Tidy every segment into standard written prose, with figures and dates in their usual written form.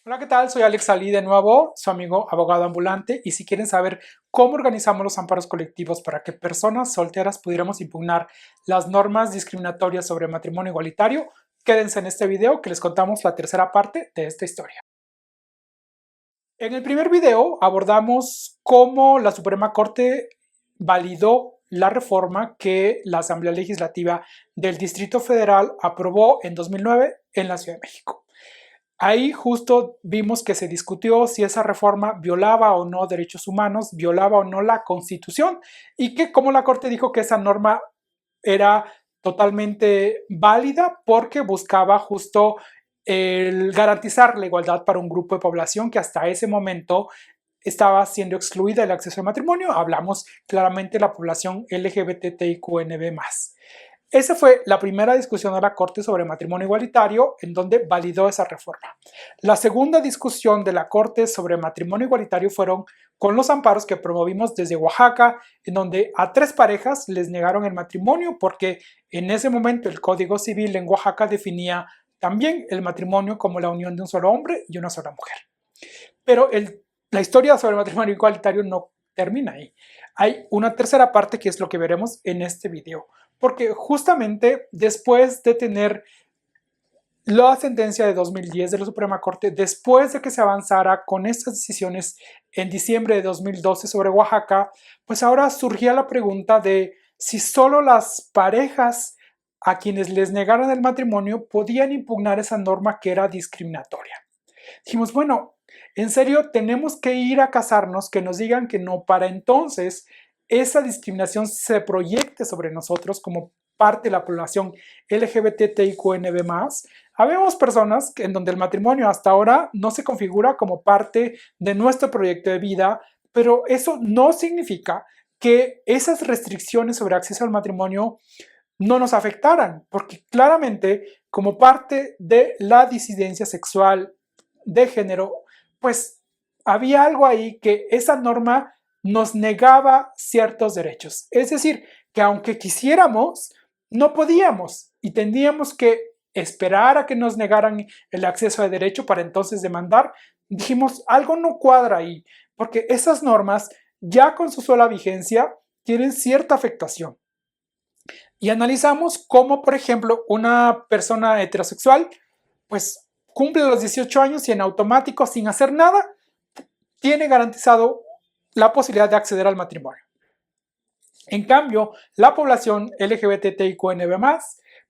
Hola, ¿qué tal? Soy Alex Ali de nuevo, su amigo abogado ambulante, y si quieren saber cómo organizamos los amparos colectivos para que personas solteras pudiéramos impugnar las normas discriminatorias sobre matrimonio igualitario, quédense en este video que les contamos la tercera parte de esta historia. En el primer video abordamos cómo la Suprema Corte validó la reforma que la Asamblea Legislativa del Distrito Federal aprobó en 2009 en la Ciudad de México. Ahí justo vimos que se discutió si esa reforma violaba o no derechos humanos, violaba o no la Constitución, y que como la Corte dijo que esa norma era totalmente válida porque buscaba justo el garantizar la igualdad para un grupo de población que hasta ese momento estaba siendo excluida del acceso al matrimonio. Hablamos claramente de la población LGBTIQNB+. Esa fue la primera discusión de la Corte sobre matrimonio igualitario, en donde validó esa reforma. La segunda discusión de la Corte sobre matrimonio igualitario fueron con los amparos que promovimos desde Oaxaca, en donde a 3 parejas les negaron el matrimonio porque en ese momento el Código Civil en Oaxaca definía también el matrimonio como la unión de un solo hombre y una sola mujer. Pero la historia sobre el matrimonio igualitario no termina ahí. Hay una tercera parte que es lo que veremos en este video. Porque justamente después de tener la sentencia de 2010 de la Suprema Corte, después de que se avanzara con estas decisiones en diciembre de 2012 sobre Oaxaca, pues ahora surgía la pregunta de si solo las parejas a quienes les negaran el matrimonio podían impugnar esa norma que era discriminatoria. Dijimos, bueno, en serio, tenemos que ir a casarnos, que nos digan que no, para entonces esa discriminación se proyecte sobre nosotros como parte de la población LGBTIQNB+. Habemos personas en donde el matrimonio hasta ahora no se configura como parte de nuestro proyecto de vida, pero eso no significa que esas restricciones sobre acceso al matrimonio no nos afectaran, porque claramente como parte de la disidencia sexual de género, pues había algo ahí que esa norma nos negaba ciertos derechos. Es decir, que aunque quisiéramos, no podíamos y tendríamos que esperar a que nos negaran el acceso a derecho para entonces demandar. Dijimos, algo no cuadra ahí, porque esas normas ya con su sola vigencia tienen cierta afectación. Y analizamos cómo, por ejemplo, una persona heterosexual, pues cumple los 18 años y en automático, sin hacer nada, tiene garantizado la posibilidad de acceder al matrimonio. En cambio, la población LGBTIQNB+,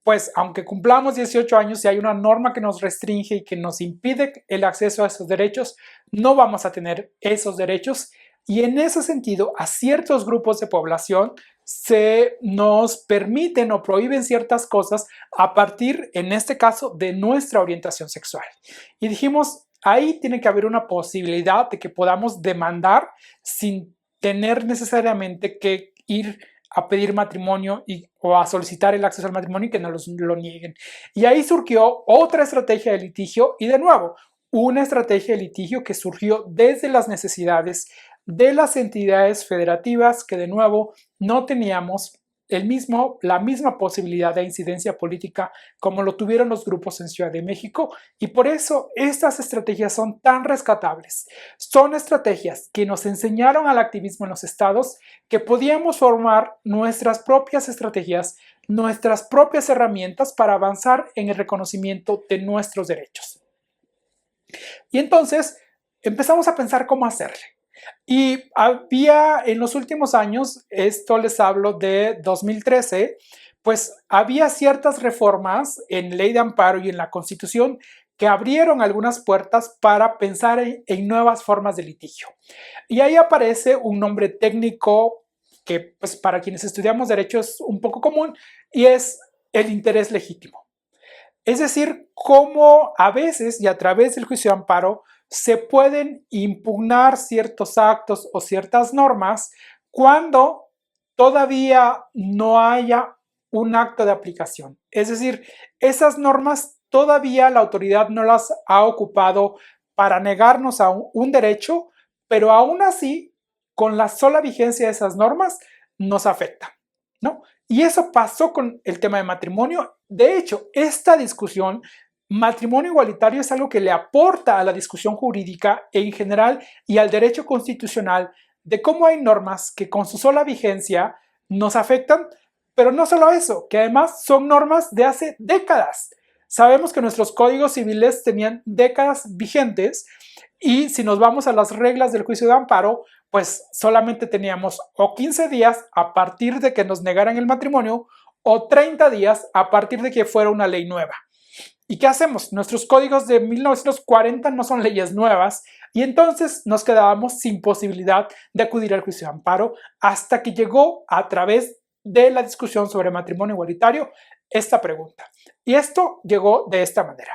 pues aunque cumplamos 18 años y hay una norma que nos restringe y que nos impide el acceso a esos derechos, no vamos a tener esos derechos. Y en ese sentido, a ciertos grupos de población se nos permiten o prohíben ciertas cosas a partir, en este caso, de nuestra orientación sexual. Y dijimos, ahí tiene que haber una posibilidad de que podamos demandar sin tener necesariamente que ir a pedir matrimonio o a solicitar el acceso al matrimonio y que nos lo nieguen. Y ahí surgió otra estrategia de litigio y de nuevo, una estrategia de litigio que surgió desde las necesidades de las entidades federativas que de nuevo no teníamos la misma posibilidad de incidencia política como lo tuvieron los grupos en Ciudad de México, y por eso estas estrategias son tan rescatables. Son estrategias que nos enseñaron al activismo en los estados que podíamos formar nuestras propias estrategias, nuestras propias herramientas para avanzar en el reconocimiento de nuestros derechos. Y entonces empezamos a pensar cómo hacerle. Y había en los últimos años, esto les hablo de 2013, pues había ciertas reformas en ley de amparo y en la Constitución que abrieron algunas puertas para pensar en nuevas formas de litigio. Y ahí aparece un nombre técnico que pues para quienes estudiamos derecho es un poco común, y es el interés legítimo. Es decir, cómo a veces y a través del juicio de amparo se pueden impugnar ciertos actos o ciertas normas cuando todavía no haya un acto de aplicación. Es decir, esas normas todavía la autoridad no las ha ocupado para negarnos a un derecho, pero aún así, con la sola vigencia de esas normas, nos afecta, ¿no? Y eso pasó con el tema de matrimonio. De hecho, esta discusión matrimonio igualitario es algo que le aporta a la discusión jurídica en general y al derecho constitucional de cómo hay normas que con su sola vigencia nos afectan, pero no solo eso, que además son normas de hace décadas. Sabemos que nuestros códigos civiles tenían décadas vigentes y si nos vamos a las reglas del juicio de amparo, pues solamente teníamos o 15 días a partir de que nos negaran el matrimonio o 30 días a partir de que fuera una ley nueva. ¿Y qué hacemos? Nuestros códigos de 1940 no son leyes nuevas y entonces nos quedábamos sin posibilidad de acudir al juicio de amparo hasta que llegó a través de la discusión sobre matrimonio igualitario esta pregunta. Y esto llegó de esta manera.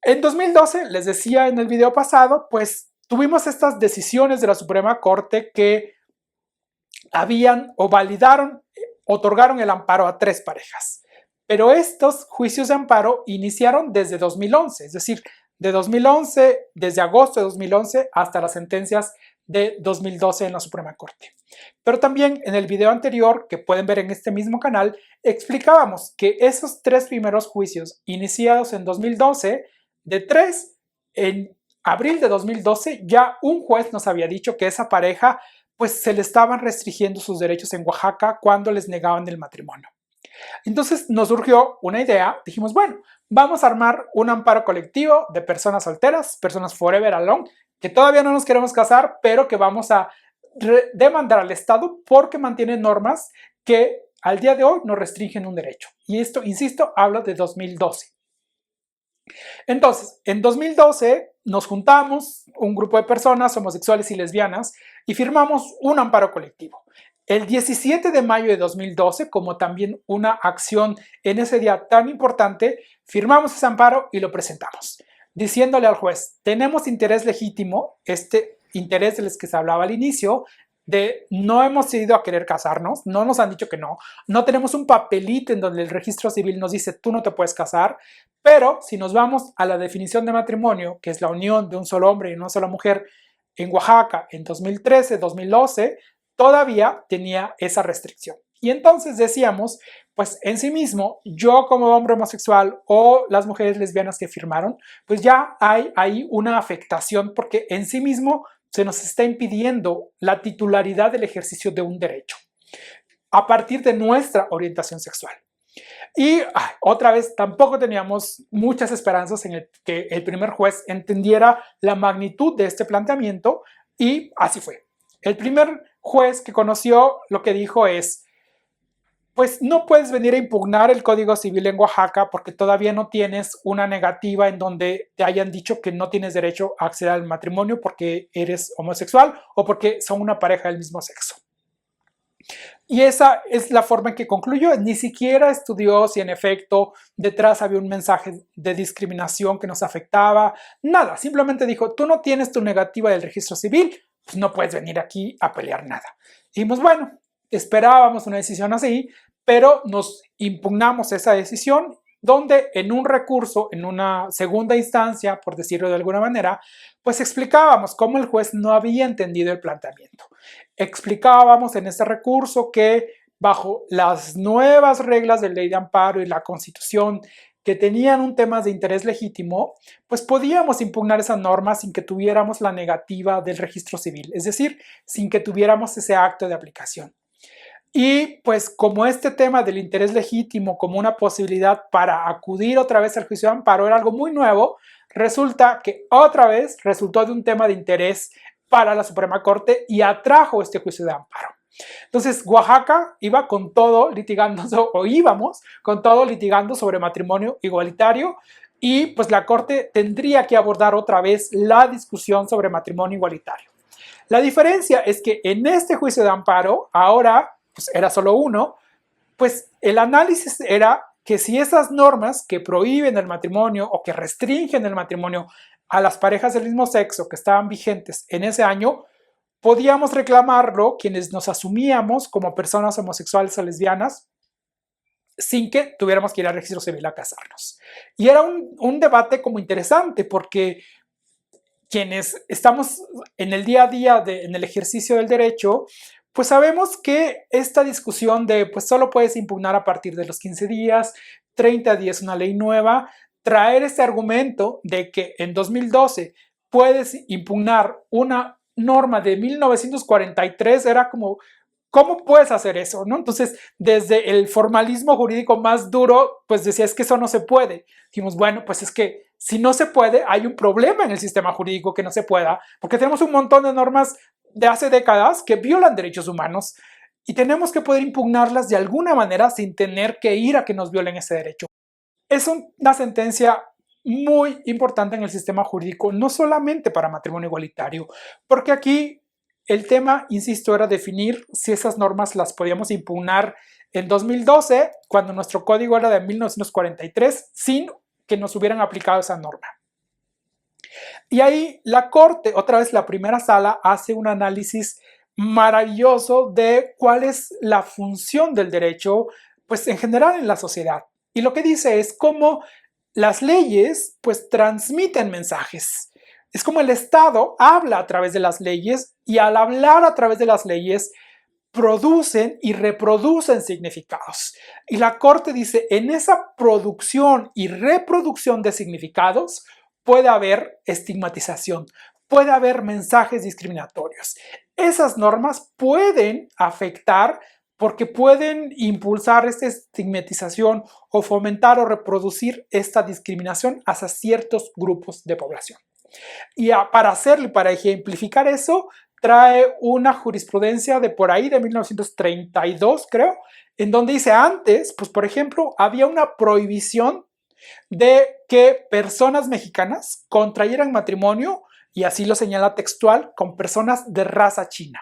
En 2012, les decía en el video pasado, pues tuvimos estas decisiones de la Suprema Corte que habían o validaron, otorgaron el amparo a 3 parejas. Pero estos juicios de amparo iniciaron desde 2011, es decir, de 2011, desde agosto de 2011 hasta las sentencias de 2012 en la Suprema Corte. Pero también en el video anterior, que pueden ver en este mismo canal, explicábamos que esos 3 primeros juicios iniciados en 2012, de 3, en abril de 2012, ya un juez nos había dicho que esa pareja pues se le estaban restringiendo sus derechos en Oaxaca cuando les negaban el matrimonio. Entonces nos surgió una idea, dijimos, bueno, vamos a armar un amparo colectivo de personas solteras, personas forever alone, que todavía no nos queremos casar, pero que vamos a demandar al Estado porque mantiene normas que al día de hoy nos restringen un derecho. Y esto, insisto, habla de 2012. Entonces, en 2012 nos juntamos un grupo de personas homosexuales y lesbianas y firmamos un amparo colectivo. El 17 de mayo de 2012, como también una acción en ese día tan importante, firmamos ese amparo y lo presentamos, diciéndole al juez, tenemos interés legítimo, este interés del que se hablaba al inicio, de no hemos ido a querer casarnos, no nos han dicho que no, no tenemos un papelito en donde el registro civil nos dice tú no te puedes casar, pero si nos vamos a la definición de matrimonio, que es la unión de un solo hombre y una sola mujer en Oaxaca en 2013, 2012, todavía tenía esa restricción. Y entonces decíamos, pues en sí mismo, yo como hombre homosexual o las mujeres lesbianas que firmaron, pues ya hay ahí una afectación porque en sí mismo se nos está impidiendo la titularidad del ejercicio de un derecho a partir de nuestra orientación sexual. Y otra vez, tampoco teníamos muchas esperanzas en que el primer juez entendiera la magnitud de este planteamiento y así fue. El primer juez que conoció lo que dijo es, pues no puedes venir a impugnar el Código Civil en Oaxaca porque todavía no tienes una negativa en donde te hayan dicho que no tienes derecho a acceder al matrimonio porque eres homosexual o porque son una pareja del mismo sexo. Y esa es la forma en que concluyó. Ni siquiera estudió si en efecto detrás había un mensaje de discriminación que nos afectaba. Nada, simplemente dijo, tú no tienes tu negativa del registro civil, pues no puedes venir aquí a pelear nada. Y dijimos, bueno, esperábamos una decisión así, pero nos impugnamos esa decisión donde en un recurso, en una segunda instancia, por decirlo de alguna manera, pues explicábamos cómo el juez no había entendido el planteamiento. Explicábamos en este recurso que bajo las nuevas reglas de ley de amparo y la Constitución que tenían un tema de interés legítimo, pues podíamos impugnar esa norma sin que tuviéramos la negativa del registro civil, es decir, sin que tuviéramos ese acto de aplicación. Y pues como este tema del interés legítimo como una posibilidad para acudir otra vez al juicio de amparo era algo muy nuevo, resulta que otra vez resultó de un tema de interés para la Suprema Corte y atrajo este juicio de amparo. Entonces Oaxaca iba con todo litigando, o íbamos con todo litigando sobre matrimonio igualitario y pues la Corte tendría que abordar otra vez la discusión sobre matrimonio igualitario. La diferencia es que en este juicio de amparo, ahora pues era solo uno, pues el análisis era que si esas normas que prohíben el matrimonio o que restringen el matrimonio a las parejas del mismo sexo que estaban vigentes en ese año, podíamos reclamarlo quienes nos asumíamos como personas homosexuales o lesbianas sin que tuviéramos que ir al registro civil a casarnos. Y era un debate como interesante porque quienes estamos en el día a día en el ejercicio del derecho, pues sabemos que esta discusión de pues solo puedes impugnar a partir de los 15 días, 30 días una ley nueva, traer este argumento de que en 2012 puedes impugnar una norma de 1943 era como, ¿cómo puedes hacer eso? ¿No? Entonces, desde el formalismo jurídico más duro, pues decía, es que eso no se puede. Dijimos, bueno, pues es que si no se puede, hay un problema en el sistema jurídico que no se pueda, porque tenemos un montón de normas de hace décadas que violan derechos humanos y tenemos que poder impugnarlas de alguna manera sin tener que ir a que nos violen ese derecho. Es una sentencia muy importante en el sistema jurídico, no solamente para matrimonio igualitario, porque aquí el tema, insisto, era definir si esas normas las podíamos impugnar en 2012, cuando nuestro código era de 1943, sin que nos hubieran aplicado esa norma. Y ahí la Corte, otra vez la primera sala, hace un análisis maravilloso de cuál es la función del derecho, pues en general en la sociedad. Y lo que dice es cómo las leyes pues transmiten mensajes. Es como el Estado habla a través de las leyes y al hablar a través de las leyes producen y reproducen significados. Y la Corte dice, en esa producción y reproducción de significados puede haber estigmatización, puede haber mensajes discriminatorios. Esas normas pueden afectar porque pueden impulsar esta estigmatización o fomentar o reproducir esta discriminación hacia ciertos grupos de población. Y para hacerlo y para ejemplificar eso, trae una jurisprudencia de por ahí de 1932, creo, en donde dice antes, pues por ejemplo, había una prohibición de que personas mexicanas contrayeran matrimonio, y así lo señala textual, con personas de raza china.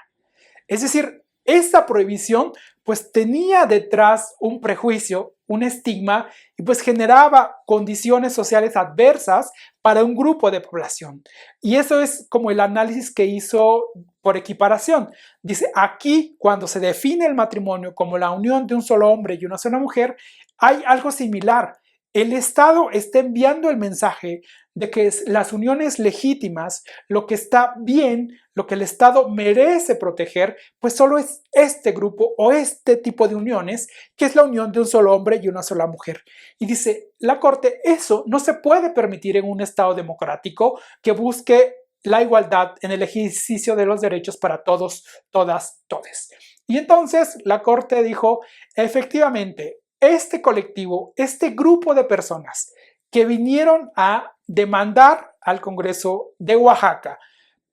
Es decir, esta prohibición pues tenía detrás un prejuicio, un estigma y pues generaba condiciones sociales adversas para un grupo de población. Y eso es como el análisis que hizo por equiparación. Dice, aquí cuando se define el matrimonio como la unión de un solo hombre y una sola mujer, hay algo similar. El Estado está enviando el mensaje de que las uniones legítimas, lo que está bien, lo que el Estado merece proteger, pues solo es este grupo o este tipo de uniones, que es la unión de un solo hombre y una sola mujer. Y dice la Corte, eso no se puede permitir en un Estado democrático que busque la igualdad en el ejercicio de los derechos para todos, todas, todes. Y entonces la Corte dijo, efectivamente, este colectivo, este grupo de personas que vinieron a demandar al Congreso de Oaxaca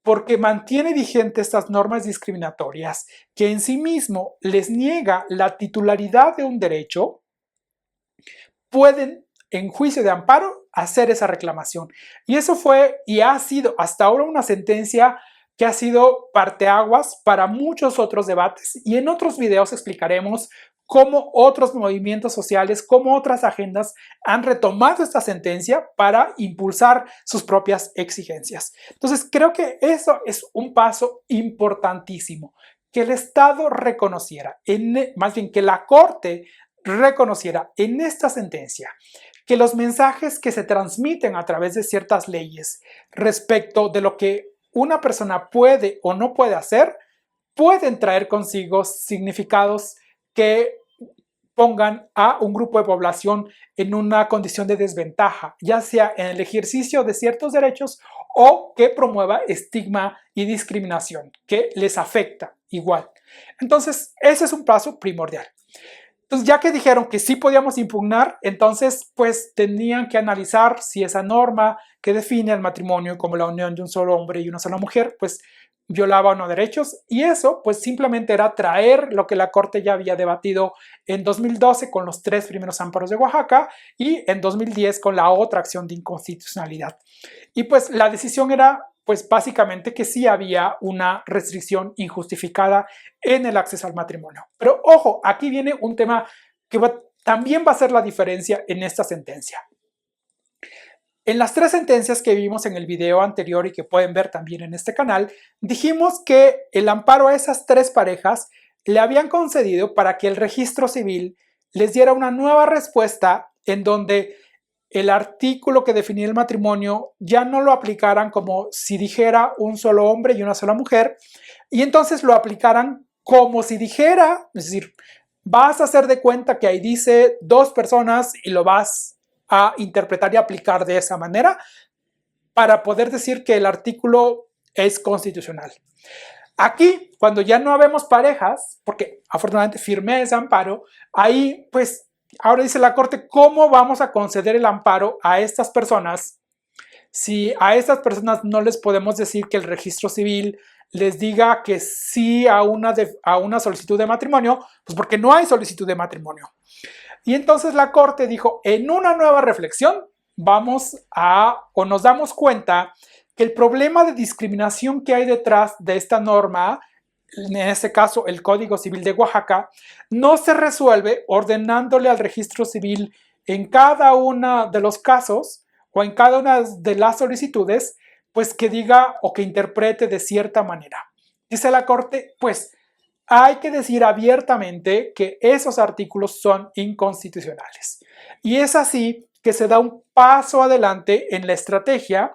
porque mantiene vigentes estas normas discriminatorias que en sí mismo les niega la titularidad de un derecho, pueden en juicio de amparo hacer esa reclamación. Y eso fue y ha sido hasta ahora una sentencia que ha sido parteaguas para muchos otros debates y en otros videos explicaremos cómo otros movimientos sociales, cómo otras agendas han retomado esta sentencia para impulsar sus propias exigencias. Entonces, creo que eso es un paso importantísimo, que el Estado reconociera, más bien que la Corte reconociera en esta sentencia que los mensajes que se transmiten a través de ciertas leyes respecto de lo que una persona puede o no puede hacer, pueden traer consigo significados que pongan a un grupo de población en una condición de desventaja, ya sea en el ejercicio de ciertos derechos o que promueva estigma y discriminación, que les afecta igual. Entonces, ese es un paso primordial. Entonces, ya que dijeron que sí podíamos impugnar, entonces, pues tenían que analizar si esa norma que define el matrimonio como la unión de un solo hombre y una sola mujer, pues violaba o no derechos. Y eso, pues simplemente era traer lo que la Corte ya había debatido en 2012 con los 3 primeros amparos de Oaxaca y en 2010 con la otra acción de inconstitucionalidad. Y pues la decisión era pues básicamente que sí había una restricción injustificada en el acceso al matrimonio. Pero ojo, aquí viene un tema que también va a ser la diferencia en esta sentencia. En las 3 sentencias que vimos en el video anterior y que pueden ver también en este canal, dijimos que el amparo a esas 3 parejas le habían concedido para que el registro civil les diera una nueva respuesta en donde el artículo que definía el matrimonio ya no lo aplicaran como si dijera un solo hombre y una sola mujer, y entonces lo aplicaran como si dijera, es decir, vas a hacer de cuenta que ahí dice 2 personas y lo vas a interpretar y aplicar de esa manera para poder decir que el artículo es constitucional. Aquí, cuando ya no habemos parejas, porque afortunadamente firmé ese amparo, ahí pues ahora dice la Corte cómo vamos a conceder el amparo a estas personas si a estas personas no les podemos decir que el registro civil les diga que sí a una solicitud de matrimonio, pues porque no hay solicitud de matrimonio. Y entonces la Corte dijo, en una nueva reflexión, nos damos cuenta que el problema de discriminación que hay detrás de esta norma, en este caso el Código Civil de Oaxaca, no se resuelve ordenándole al registro civil en cada uno de los casos o en cada una de las solicitudes, pues que diga o que interprete de cierta manera. Dice la Corte, pues hay que decir abiertamente que esos artículos son inconstitucionales. Y es así que se da un paso adelante en la estrategia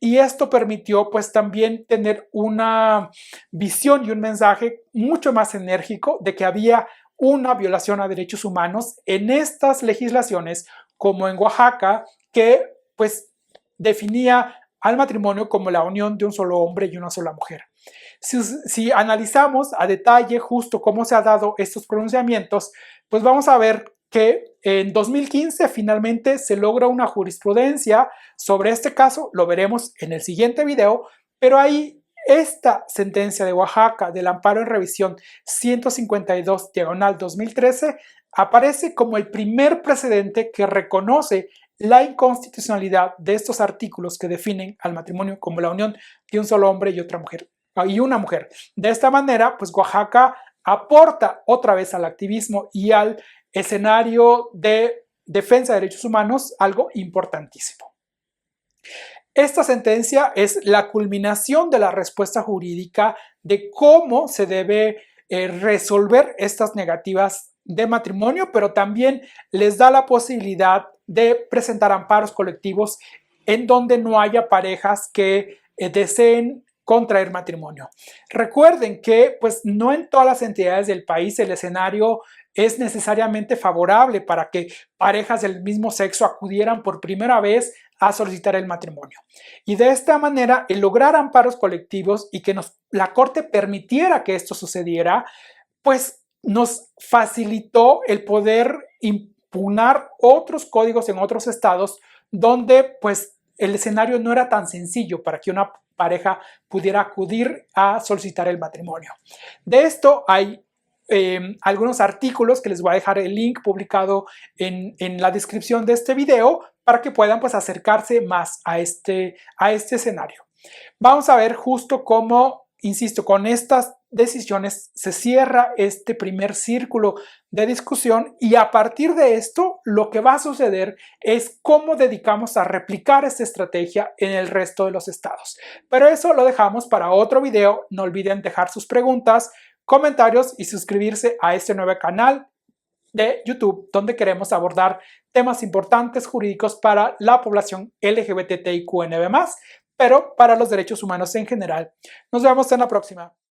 y esto permitió pues también tener una visión y un mensaje mucho más enérgico de que había una violación a derechos humanos en estas legislaciones como en Oaxaca que pues definía al matrimonio como la unión de un solo hombre y una sola mujer. Si analizamos a detalle justo cómo se han dado estos pronunciamientos, pues vamos a ver que en 2015 finalmente se logra una jurisprudencia sobre este caso, lo veremos en el siguiente video, pero ahí esta sentencia de Oaxaca del amparo en revisión 152/2013 aparece como el primer precedente que reconoce la inconstitucionalidad de estos artículos que definen al matrimonio como la unión de un solo hombre y una mujer. De esta manera, pues Oaxaca aporta otra vez al activismo y al escenario de defensa de derechos humanos algo importantísimo. Esta sentencia es la culminación de la respuesta jurídica de cómo se debe resolver estas negativas de matrimonio, pero también les da la posibilidad de presentar amparos colectivos en donde no haya parejas que deseen contraer matrimonio. Recuerden que pues no en todas las entidades del país el escenario es necesariamente favorable para que parejas del mismo sexo acudieran por primera vez a solicitar el matrimonio. Y de esta manera, el lograr amparos colectivos y que la Corte permitiera que esto sucediera, pues nos facilitó el poder impugnar otros códigos en otros estados donde pues el escenario no era tan sencillo para que una pareja pudiera acudir a solicitar el matrimonio. De esto hay algunos artículos que les voy a dejar el link publicado en la descripción de este video para que puedan pues acercarse más a este escenario. Vamos a ver justo cómo, insisto, con estas decisiones se cierra este primer círculo de discusión y a partir de esto lo que va a suceder es cómo dedicamos a replicar esta estrategia en el resto de los estados. Pero eso lo dejamos para otro video. No olviden dejar sus preguntas, comentarios y suscribirse a este nuevo canal de YouTube donde queremos abordar temas importantes jurídicos para la población LGBTIQNB+, pero para los derechos humanos en general. Nos vemos en la próxima.